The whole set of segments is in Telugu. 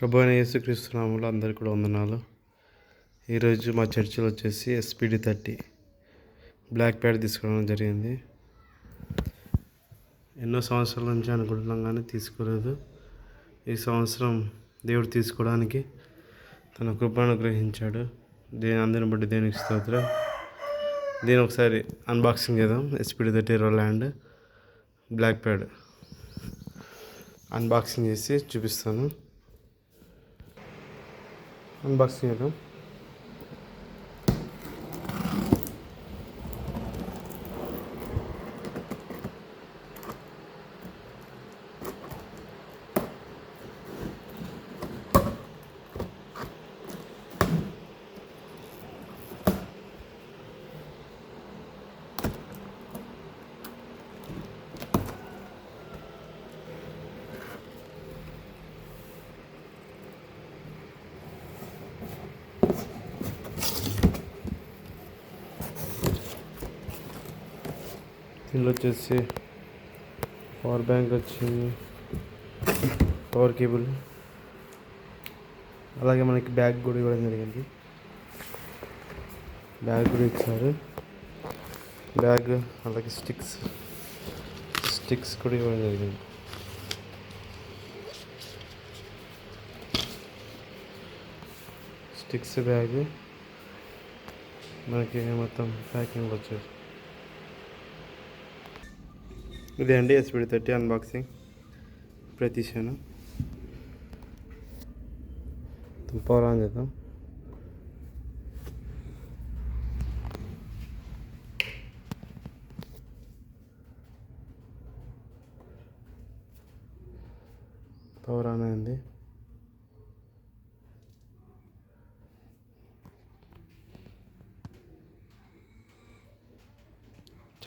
ప్రభు అయిన యేసుక్రీస్తు నామములో అందరికీ కూడా వందనాలు. ఈరోజు మా చర్చిలో వచ్చేసి SPD30 బ్లాక్ ప్యాడ్ తీసుకోవడం జరిగింది. ఎన్నో సంవత్సరాల నుంచి అనుకుంటున్నాం కానీ తీసుకోలేదు. ఈ సంవత్సరం దేవుడు తీసుకోవడానికి తన కృపను గ్రహించాడు. అందరిని బట్టి దేవునికి స్తోత్రం. దీని ఒకసారి అన్బాక్సింగ్ చేద్దాం. SPD30 Roland black pad unboxing చేసి చూపిస్తాను. అన్బాక్సింగ్ చేద్దాం. దీనిలో వచ్చేసి పవర్ బ్యాంక్ వచ్చింది, పవర్ కేబుల్, అలాగే మనకి బ్యాగ్ కూడా ఇవ్వడం జరిగింది. బ్యాగ్ కూడా ఇచ్చారు. బ్యాగ్ అలాగే స్టిక్స్ కూడా ఇవ్వడం జరిగింది. స్టిక్స్ బ్యాగ్ మనకి మొత్తం ప్యాకింగ్ వచ్చారు. ఇదే అండి SPD30 అన్బాక్సింగ్. ఇప్పుడే తీసాను. పవర్ ఆన్ చేద్దాం. పవర్ ఆన్ అయింది.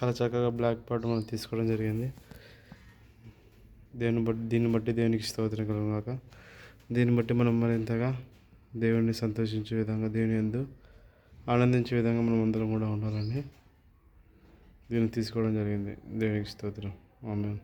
చాలా చక్కగా బ్లాక్ ప్యాడ్ మనం తీసుకోవడం జరిగింది. దీన్ని బట్టి దేవునికి స్తోత్రం కలుగుగాక. దీన్ని బట్టి మనం మరింతగా దేవుడిని సంతోషించే విధంగా, దేవుని యందు ఆనందించే విధంగా మనం అందరం కూడా ఉండాలని దీన్ని తీసుకోవడం జరిగింది. దేవునికి స్తోత్రం. ఆమేన్.